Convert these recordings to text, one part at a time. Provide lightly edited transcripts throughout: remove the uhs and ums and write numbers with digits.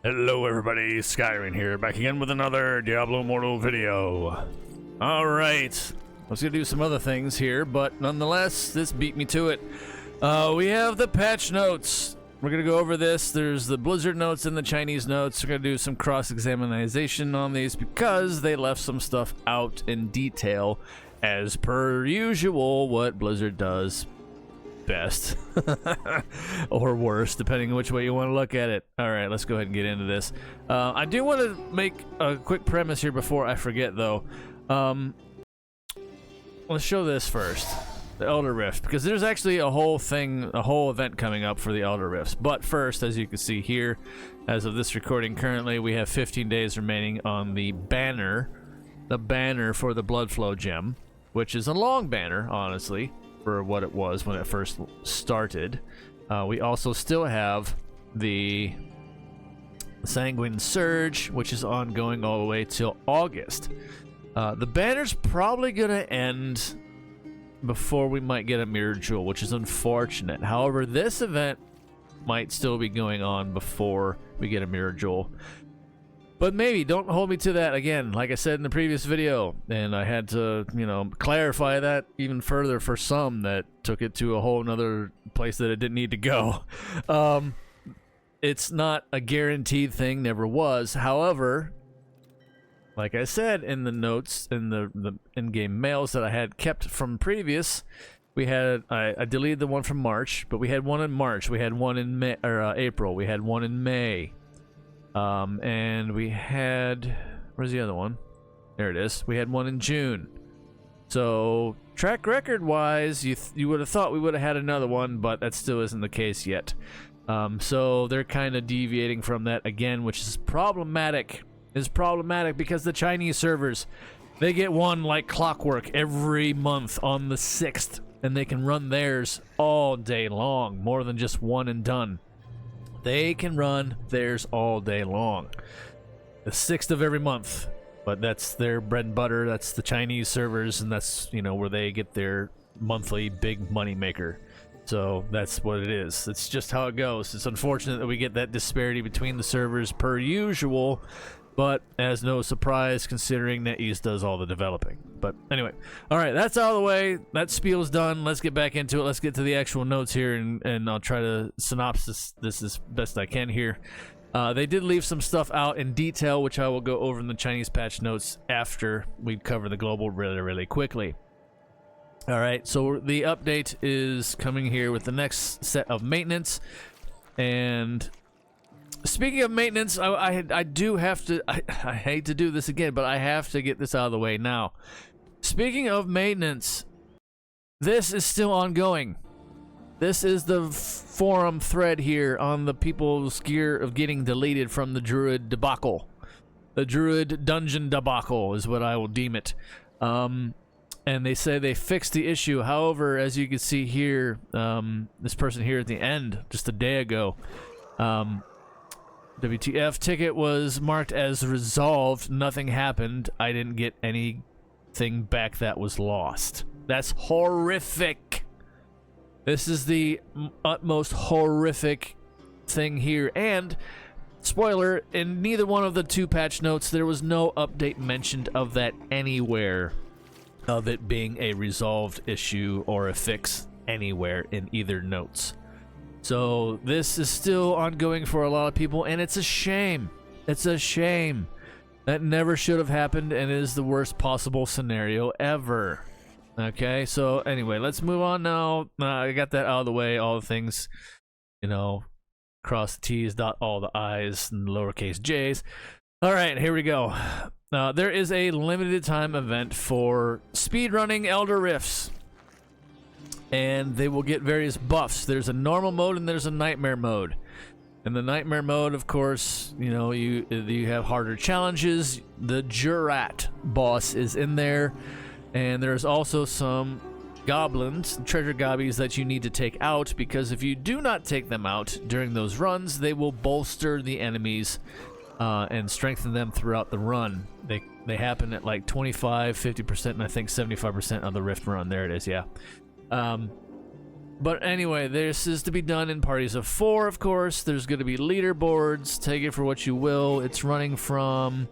Hello everybody, Skyrim here, back again with another Diablo Immortal video. Alright, let's go do some other things here, but nonetheless, this beat me to it. We have the patch notes. We're gonna go over this. There's the Blizzard notes and the Chinese notes. We're gonna do some cross-examination on these because they left some stuff out in detail, as per usual, what Blizzard does best or worse, depending on which way you want to look at it. All right, let's go ahead and get into this. I do want to make a quick premise here before I forget, though. Let's show this first, the Elder Rift, because there's actually a whole event coming up for the Elder Rifts. But first, as you can see here, as of this recording currently, we have 15 days remaining on the banner for the Bloodflow gem, which is a long banner, honestly, for what it was when it first started. We also still have the Sanguine Surge, which is ongoing all the way till August. The banner's probably gonna end before we might get a Mirror Jewel, which is unfortunate. However, this event might still be going on before we get a Mirror Jewel. But maybe, don't hold me to that again, like I said in the previous video, and I had to, clarify that even further for some that took it to a whole nother place that it didn't need to go. It's not a guaranteed thing, never was. However, like I said in the notes, in the in-game mails that I had kept from previous, we had, I deleted the one from March, but we had one in March, we had one in April, we had one in May. And we had, where's the other one? There it is. We had one in June. So track record wise, you would have thought we would have had another one, but that still isn't the case yet. So they're kind of deviating from that again, which is problematic. It's problematic because the Chinese servers, they get one like clockwork every month on the 6th, and they can run theirs all day long, more than just one and done. They can run theirs all day long. The 6th of every month. But that's their bread and butter. That's the Chinese servers, and that's, where they get their monthly big money maker. So that's what it is. It's just how it goes. It's unfortunate that we get that disparity between the servers per usual, but as no surprise considering NetEase does all the developing. But anyway, all right, that's out of the way. That spiel's done. Let's get back into it. Let's get to the actual notes here, and I'll try to synopsis this as best I can here. They did leave some stuff out in detail, which I will go over in the Chinese patch notes after we cover the global really, really quickly. All right, so the update is coming here with the next set of maintenance. And speaking of maintenance, I do have to, I hate to do this again, but I have to get this out of the way now. Speaking of maintenance, this is still ongoing. This is the forum thread here on the people's gear of getting deleted from the Druid debacle. The Druid dungeon debacle is what I will deem it. And they say they fixed the issue. However, as you can see here, this person here at the end, just a day ago, WTF ticket was marked as resolved. Nothing happened. I didn't get anything back that was lost. That's horrific. This is the utmost horrific thing here. And, spoiler, in neither one of the two patch notes, there was no update mentioned of that anywhere, of it being a resolved issue or a fix anywhere in either notes. So this is still ongoing for a lot of people, and it's a shame. It's a shame. That never should have happened, and is the worst possible scenario ever. Okay, so anyway, let's move on now. I got that out of the way. All the things, cross the T's, dot all the I's, and lowercase j's. All right, here we go. There is a limited time event for speedrunning Elder Rifts, and they will get various buffs. There's a normal mode and there's a nightmare mode. In the nightmare mode, of course, you have harder challenges. The Jurat boss is in there, and there's also some goblins, treasure gobbies, that you need to take out, because if you do not take them out during those runs, they will bolster the enemies and strengthen them throughout the run. They happen at like 25, 50%, and I think 75% of the Rift run. There it is, yeah. But anyway, this is to be done in parties of 4, of course. There's going to be leaderboards. Take it for what you will. It's running from...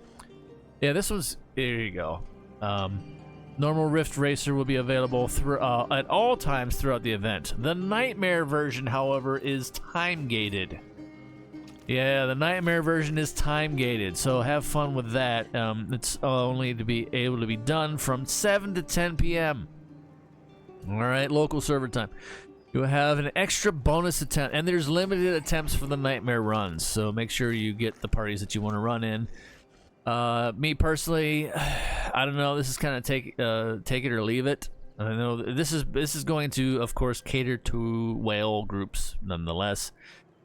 Yeah, this one's... Here you go. Normal Rift Racer will be available at all times throughout the event. The Nightmare version, however, is time-gated. Yeah, the Nightmare version is time-gated, so have fun with that. It's only to be able to be done from 7 to 10 p.m. All right, local server time. You have an extra bonus attempt, and there's limited attempts for the Nightmare runs, so make sure you get the parties that you want to run in. Me personally, I don't know. This is kind of take it or leave it. I know this is going to, of course, cater to whale groups. Nonetheless,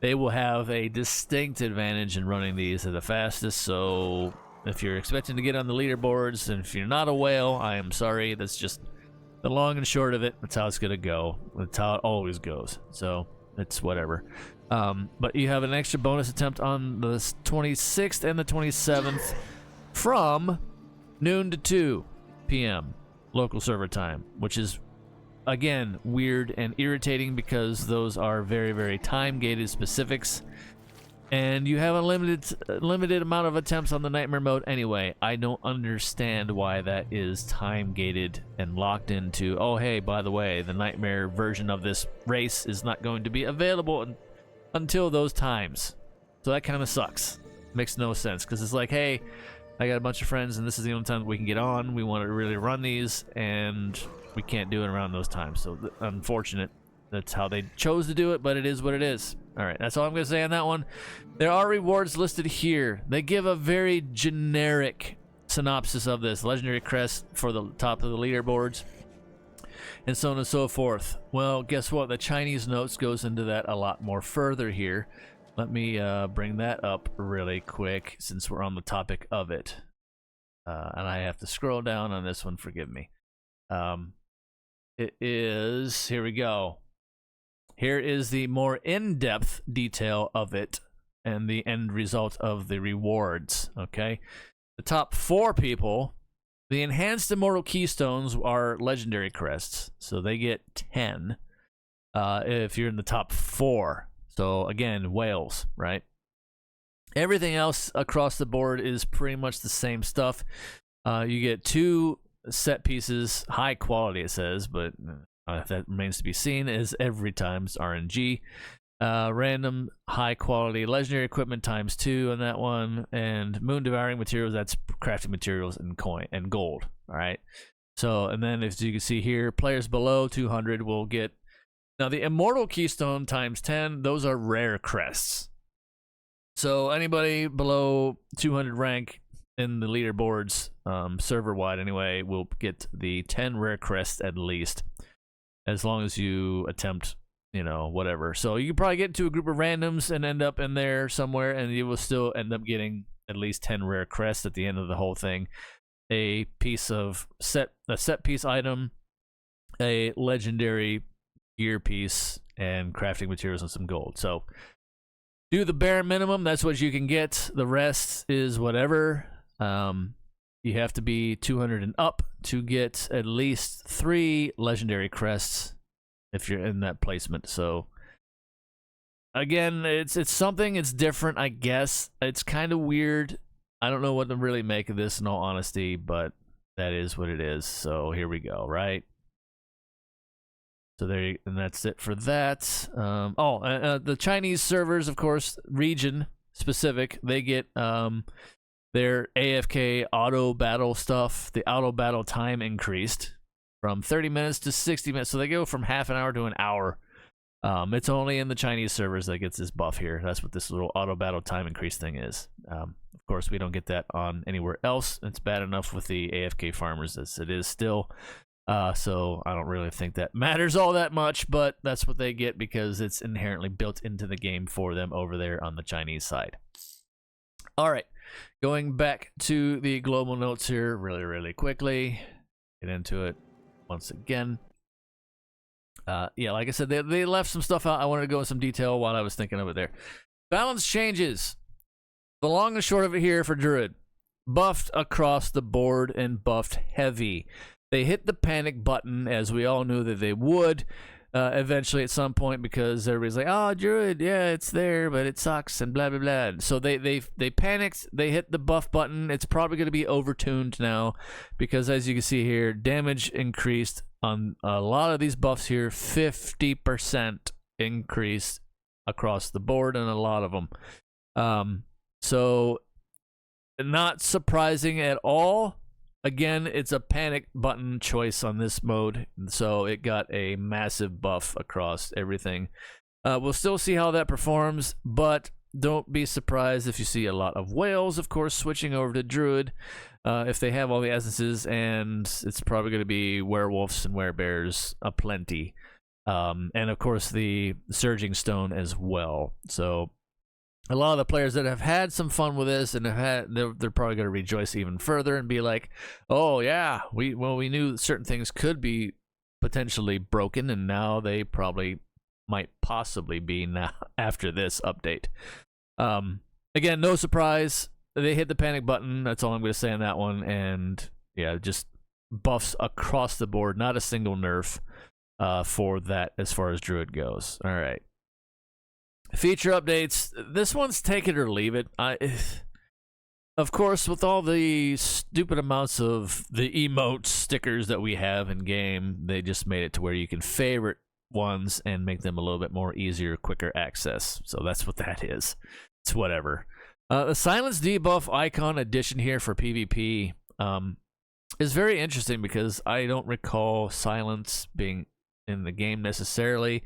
they will have a distinct advantage in running these at the fastest. So if you're expecting to get on the leaderboards, and if you're not a whale, I am sorry. That's just the long and short of it. That's how it's gonna go. That's how it always goes. So it's whatever. But you have an extra bonus attempt on the 26th and the 27th from noon to 2 p.m. local server time, which is, again, weird and irritating because those are very, very time-gated specifics. And you have a limited amount of attempts on the Nightmare mode anyway. I don't understand why that is time-gated and locked into, oh, hey, by the way, the Nightmare version of this race is not going to be available until those times. So that kind of sucks. Makes no sense, because it's like, hey, I got a bunch of friends, and this is the only time we can get on. We want to really run these, and we can't do it around those times. So unfortunate. That's how they chose to do it, but it is what it is. All right, that's all I'm going to say on that one. There are rewards listed here. They give a very generic synopsis of this. Legendary crest for the top of the leaderboards, and so on and so forth. Well, guess what? The Chinese notes goes into that a lot more further here. Let me bring that up really quick since we're on the topic of it. And I have to scroll down on this one, forgive me. It is, here we go. Here is the more in-depth detail of it and the end result of the rewards, okay? The top 4 people, the enhanced Immortal Keystones are legendary crests, so they get 10 if you're in the top 4. So again, whales, right? Everything else across the board is pretty much the same stuff. You get 2 set pieces, high quality it says, but that remains to be seen, as every time's RNG. Random high quality legendary equipment times 2 on that one, and moon devouring materials, that's crafting materials and coin and gold. All right. So, and then as you can see here, players below 200 will get, now the Immortal Keystone times 10, those are rare crests. So anybody below 200 rank in the leaderboards, server wide anyway, will get the 10 rare crests at least, as long as you attempt, you know, whatever. So you can probably get into a group of randoms and end up in there somewhere, and you will still end up getting at least 10 rare crests at the end of the whole thing. A piece of set piece item, a legendary gear piece, and crafting materials and some gold. So do the bare minimum. That's what you can get. The rest is whatever. You have to be 200 and up to get at least 3 legendary crests if you're in that placement. So again, it's something, it's different, I guess. It's kind of weird. I don't know what to really make of this in all honesty, but that is what it is. So here we go, right? So there, and that's it for that. The Chinese servers, of course, region specific, they get their AFK auto battle stuff. The auto battle time increased from 30 minutes to 60 minutes. So they go from half an hour to an hour. It's only in the Chinese servers that gets this buff here. That's what this little auto battle time increase thing is. Of course, we don't get that on anywhere else. It's bad enough with the AFK farmers as it is still. So I don't really think that matters all that much, but that's what they get because it's inherently built into the game for them over there on the Chinese side. All right, going back to the global notes here really, really quickly. Get into it once again. Yeah, like I said, they left some stuff out. I wanted to go in some detail while I was thinking of it there. Balance changes. The long and short of it here for Druid. Buffed across the board and buffed heavy. They hit the panic button, as we all knew that they would. eventually at some point, because everybody's like, oh, Druid, yeah, it's there, but it sucks and blah blah blah. So they panicked, they hit the buff button. It's probably going to be overtuned now, because as you can see here, damage increased on a lot of these buffs here, 50% increase across the board and a lot of them. So not surprising at all. Again, it's a panic button choice on this mode, so it got a massive buff across everything. We'll still see how that performs, but don't be surprised if you see a lot of whales, of course, switching over to Druid, if they have all the essences, and it's probably going to be werewolves and werebears aplenty. And of course the Surging Stone as well. So a lot of the players that have had some fun with this and they're probably going to rejoice even further and be like, oh yeah, we knew certain things could be potentially broken, and now they probably might possibly be now after this update. Again, no surprise, they hit the panic button. That's all I'm going to say on that one. And yeah, just buffs across the board, not a single nerf for that as far as Druid goes. All right. Feature updates. This one's take it or leave it. Of course, with all the stupid amounts of the emote stickers that we have in game, they just made it to where you can favorite ones and make them a little bit more easier, quicker access. So that's what that is. It's whatever. The silence debuff icon addition here for PvP is very interesting, because I don't recall silence being in the game necessarily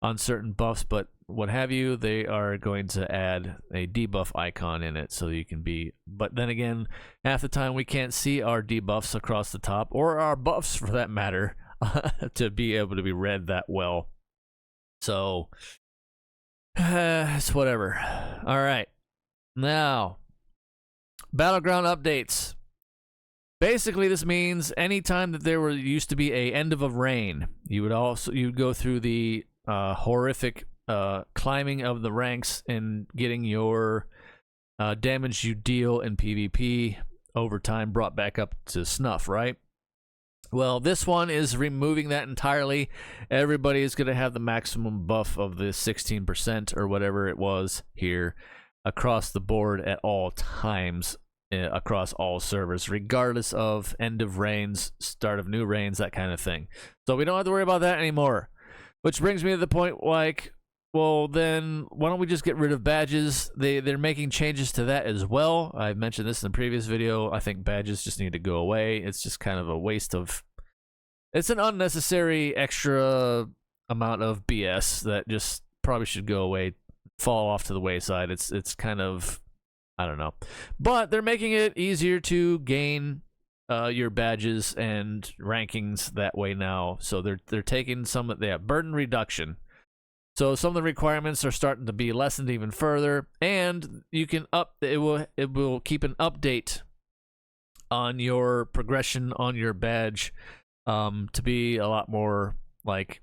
on certain buffs, but what have you, they are going to add a debuff icon in it so you can be, but then again, half the time we can't see our debuffs across the top, or our buffs for that matter, to be able to be read that well. So it's whatever. All right, now battleground updates. Basically, this means anytime that there used to be a end of a reign, you'd go through the horrific climbing of the ranks and getting your damage you deal in PvP over time brought back up to snuff, right? Well, this one is removing that entirely. Everybody is going to have the maximum buff of the 16% or whatever it was here across the board at all times, across all servers, regardless of end of reigns, start of new reigns, that kind of thing. So we don't have to worry about that anymore. Which brings me to the point, like, well, then why don't we just get rid of badges? They're making changes to that as well. I mentioned this in the previous video. I think badges just need to go away. It's just kind of a waste of... It's an unnecessary extra amount of BS that just probably should go away, fall off to the wayside. It's kind of... I don't know. But they're making it easier to gain your badges and rankings that way now. So they're taking some of the burden reduction. So some of the requirements are starting to be lessened even further, and you can it will keep an update on your progression on your badge to be a lot more like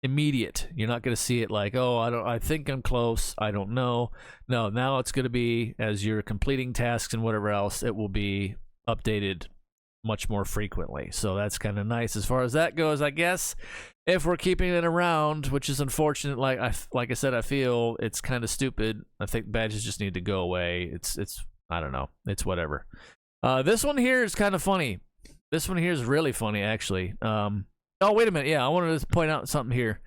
immediate. You're not going to see it like, oh, I think I'm close, I don't know. No, now it's going to be as you're completing tasks and whatever else, it will be updated much more frequently. So that's kind of nice as far as that goes, I guess. If we're keeping it around, which is unfortunate, like I said, I feel it's kind of stupid. I think badges just need to go away. It's I don't know. It's whatever. This one here is kind of funny. This one here is really funny, actually. Oh, wait a minute. Yeah, I wanted to point out something here.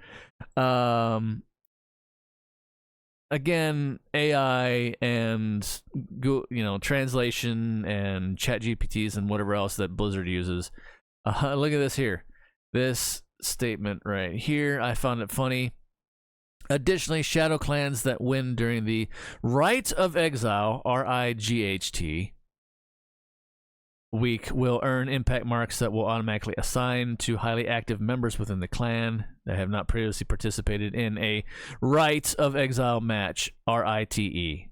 Again, AI and translation and chat GPTs and whatever else that Blizzard uses. Look at this here. This statement right here, I found it funny. Additionally, shadow clans that win during the Rite of Exile, RIGHT, week will earn impact marks that will automatically assign to highly active members within the clan that have not previously participated in a Rite of Exile match, RITE.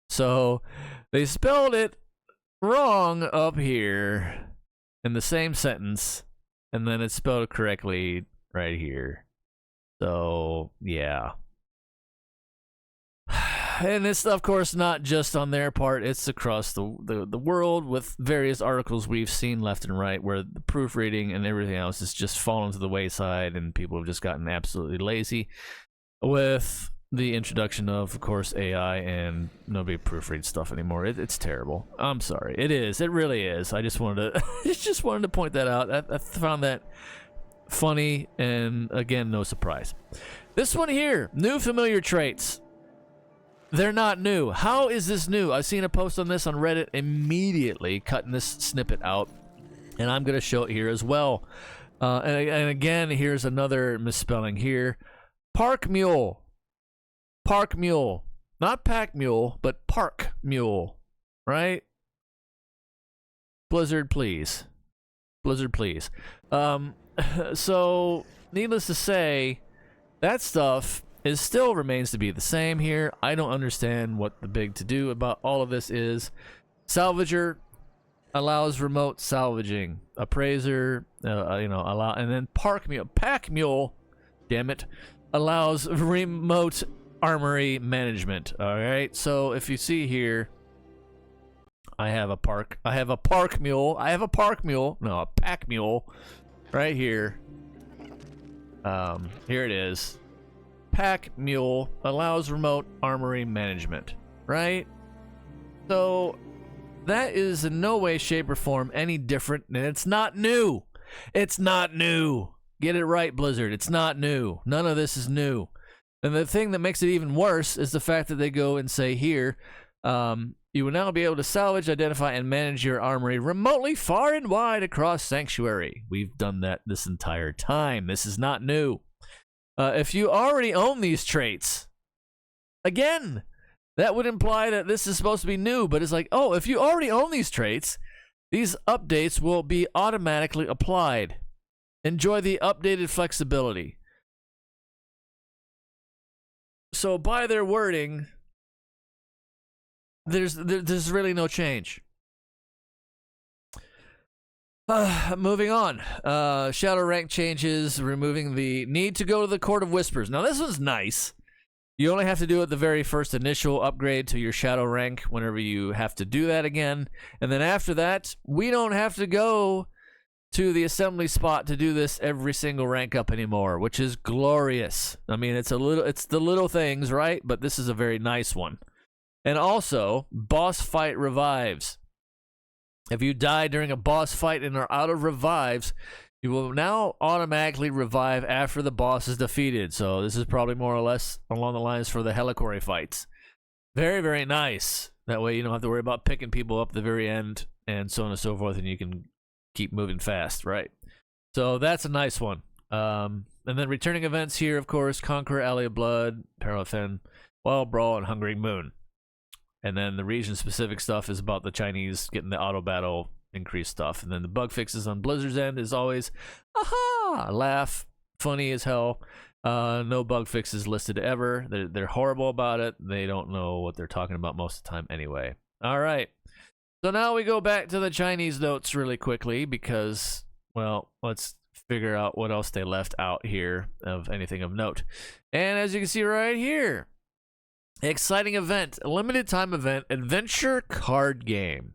So they spelled it wrong up here in the same sentence, and then it's spelled correctly right here. So yeah. And it's, of course, not just on their part. It's across the world with various articles we've seen left and right where the proofreading and everything else has just fallen to the wayside, and people have just gotten absolutely lazy with the introduction of course, AI, and nobody proofreads stuff anymore. It's terrible. I'm sorry. It is. It really is. I just wanted to point that out. I found that funny, and again, no surprise. This one here, new familiar traits. They're not new. How is this new? I've seen a post on this on Reddit immediately, cutting this snippet out, and I'm going to show it here as well. And again, here's another misspelling here. Park mule. Park mule. Not pack mule, but park mule. Right? Blizzard, please. Blizzard, please. So, needless to say, that stuff still remains to be the same here. I don't understand what the big to-do about all of this is. Salvager allows remote salvaging. Appraiser, allow, and then pack mule, damn it, allows remote armory management. All right, so if you see here, I have a pack mule, no, a pack mule, right here. Here it is. Pack mule allows remote armory management, right? So that is in no way, shape, or form any different, and it's not new. It's not new. Get it right, Blizzard. It's not new. None of this is new. And the thing that makes it even worse is the fact that they go and say here, you will now be able to salvage, identify, and manage your armory remotely far and wide across Sanctuary. We've done that this entire time. This is not new. If you already own these traits, again, that would imply that this is supposed to be new, but it's like, oh, if you already own these traits, these updates will be automatically applied. Enjoy the updated flexibility. So by their wording, there's really no change. Moving on. Shadow rank changes, removing the need to go to the Court of Whispers. Now this one's nice. You only have to do it the very first initial upgrade to your shadow rank whenever you have to do that again. And then after that, we don't have to go to the assembly spot to do this every single rank up anymore, which is glorious. I mean, it's the little things, right? But this is a very nice one. And also, boss fight revives. If you die during a boss fight and are out of revives, you will now automatically revive after the boss is defeated. So this is probably more or less along the lines for the Helicory fights. Very, very nice. That way you don't have to worry about picking people up at the very end and so on and so forth, and you can keep moving fast, right? So that's a nice one. And then returning events here, of course, Conqueror, Alley of Blood, Paralfen, Wild Brawl, and Hungering Moon. And then the region-specific stuff is about the Chinese getting the auto-battle increased stuff. And then the bug fixes on Blizzard's end is always, aha, laugh, funny as hell. No bug fixes listed ever. They're horrible about it. They don't know what they're talking about most of the time anyway. All right. So now we go back to the Chinese notes really quickly because, well, let's figure out what else they left out here of anything of note. And as you can see right here, exciting event, a limited time event, adventure card game.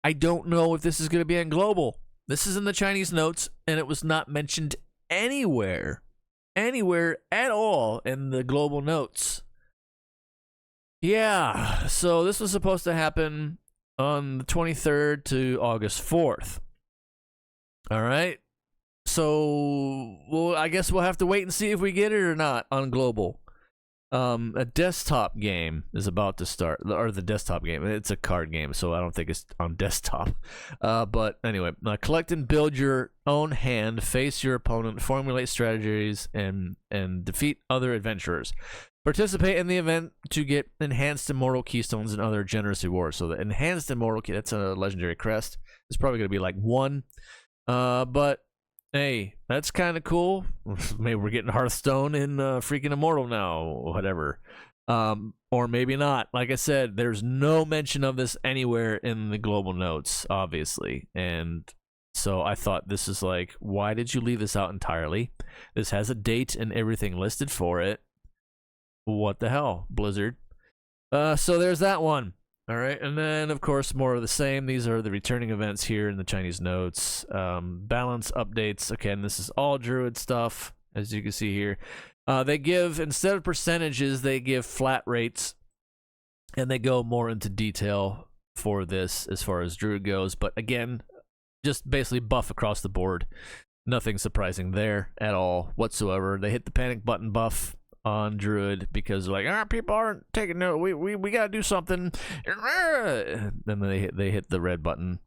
I don't know if this is going to be on global. This is in the Chinese notes, and it was not mentioned anywhere at all in the global notes. Yeah, so this was supposed to happen on the 23rd to August 4th. All right. So, well, I guess we'll have to wait and see if we get it or not on global. A desktop game is about to start, or the desktop game. It's a card game, so I don't think it's on desktop. But anyway, collect and build your own hand, face your opponent, formulate strategies, and defeat other adventurers. Participate in the event to get enhanced immortal keystones and other generous rewards. So the enhanced immortal key, that's a legendary crest. It's probably going to be like 1. But hey, that's kind of cool. Maybe we're getting Hearthstone in freaking Immortal now, whatever. Or maybe not. Like I said, there's no mention of this anywhere in the global notes, obviously. And so I thought this is like, why did you leave this out entirely? This has a date and everything listed for it. What the hell, Blizzard? So there's that one. All right, and then of course more of the same. These are the returning events here in the Chinese notes. Balance updates. Again, this is all Druid stuff, as you can see here. They give, instead of percentages, they give flat rates, and they go more into detail for this as far as Druid goes. But again, just basically buff across the board. Nothing surprising there at all whatsoever. They hit the panic button buff on Druid because they're like, people aren't taking note. We gotta do something. Then they hit the red button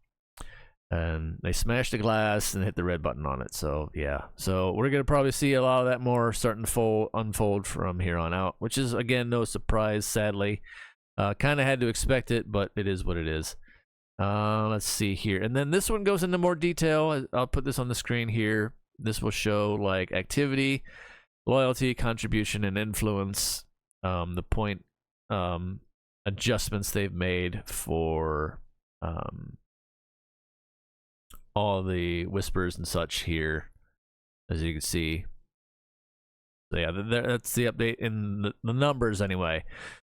and they smash the glass and hit the red button on it. So yeah, so we're gonna probably see a lot of that more starting to unfold from here on out, which is again no surprise, sadly. Kind of had to expect it, but it is what it is. Let's see here, and then this one goes into more detail. I'll put this on the screen here. This will show like activity, loyalty, contribution, and influence, the point adjustments they've made for all the whispers and such here, as you can see. So yeah, that's the update in the numbers anyway.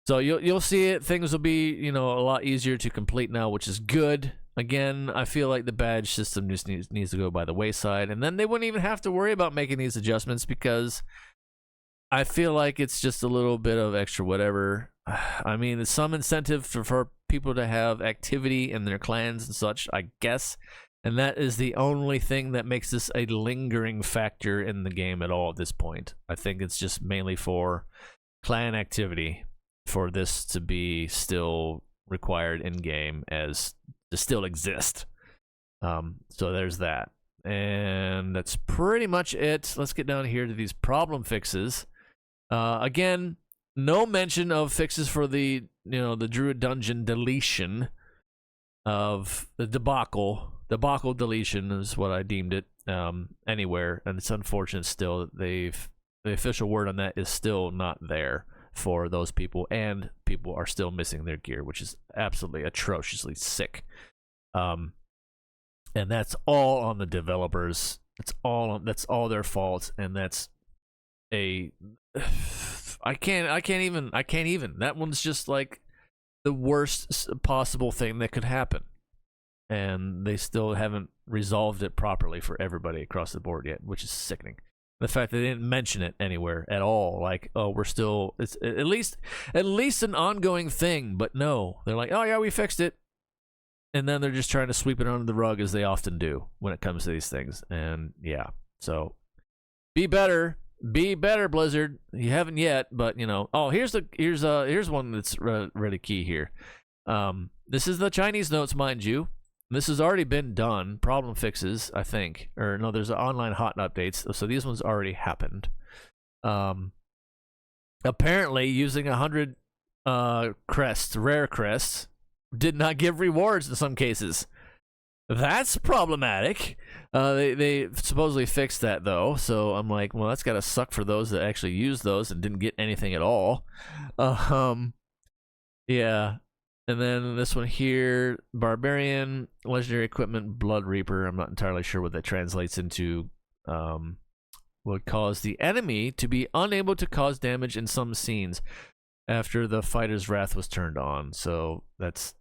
So you'll see it. Things will be, a lot easier to complete now, which is good. Again, I feel like the badge system just needs to go by the wayside, and then they wouldn't even have to worry about making these adjustments because I feel like it's just a little bit of extra whatever. I mean, there's some incentive for people to have activity in their clans and such, I guess, and that is the only thing that makes this a lingering factor in the game at all at this point. I think it's just mainly for clan activity for this to be still required in game as to still exist. So there's that, and that's pretty much it. Let's get down here to these problem fixes. Again, no mention of fixes for the the Druid dungeon deletion of the debacle deletion is what I deemed it anywhere, and it's unfortunate still that the official word on that is still not there for those people, and people are still missing their gear, which is absolutely atrociously sick. And that's all on the developers. That's all their fault, and that's I can't even. That one's just like the worst possible thing that could happen, and they still haven't resolved it properly for everybody across the board yet, which is sickening. The fact that they didn't mention it anywhere at all, like, oh, it's at least an ongoing thing, but no, they're like, oh yeah, we fixed it, and then they're just trying to sweep it under the rug as they often do when it comes to these things. And yeah, so be better, Blizzard. You haven't yet, but oh, here's one that's really key here. This is the Chinese notes, mind you. This has already been done. Problem fixes, I think. Or no, there's online hot updates. So these ones already happened. Apparently, using 100 rare crests, did not give rewards in some cases. That's problematic. They supposedly fixed that, though. So I'm like, well, that's got to suck for those that actually used those and didn't get anything at all. Yeah. And then this one here, Barbarian, Legendary Equipment, Blood Reaper. I'm not entirely sure what that translates into. Would cause the enemy to be unable to cause damage in some scenes after the fighter's wrath was turned on. So that's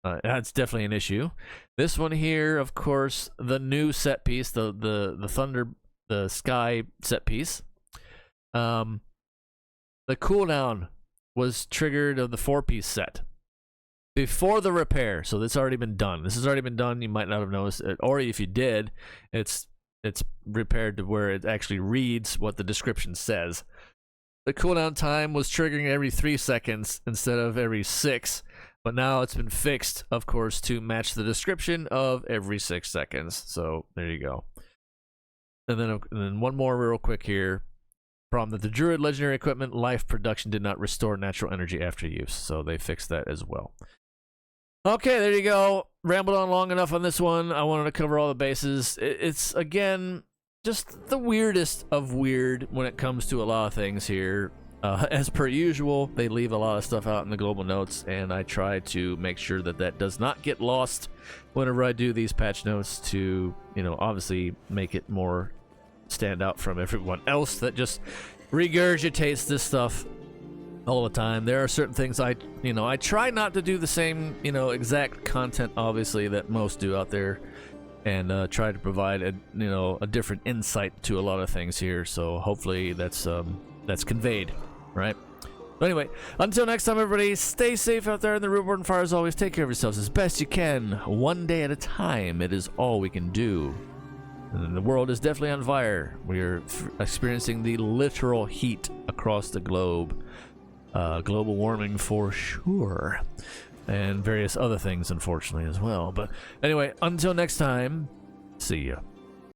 definitely an issue. This one here, of course, the new set piece, the sky set piece. The cooldown was triggered of the 4-piece set before the repair, so that's already been done. This has already been done. You might not have noticed it, or if you did, it's repaired to where it actually reads what the description says. The cooldown time was triggering every 3 seconds instead of every 6, but now it's been fixed, of course, to match the description of every 6 seconds. So there you go. And then one more real quick here. Problem that the Druid Legendary Equipment life production did not restore natural energy after use, so they fixed that as well. Okay, there you go. Rambled on long enough on this one. I wanted to cover all the bases. It's, again, just the weirdest of weird when it comes to a lot of things here. As per usual, they leave a lot of stuff out in the global notes, and I try to make sure that does not get lost whenever I do these patch notes to, obviously make it more stand out from everyone else that just regurgitates this stuff all the time. There are certain things I try not to do the same, exact content, obviously, that most do out there, and try to provide a different insight to a lot of things here. So hopefully that's conveyed, right? But anyway, until next time, everybody, stay safe out there in the real world, and fire as always. Take care of yourselves as best you can, one day at a time. It is all we can do. And the world is definitely on fire. We are experiencing the literal heat across the globe. Global warming for sure. And various other things, unfortunately, as well. But anyway, until next time, see ya.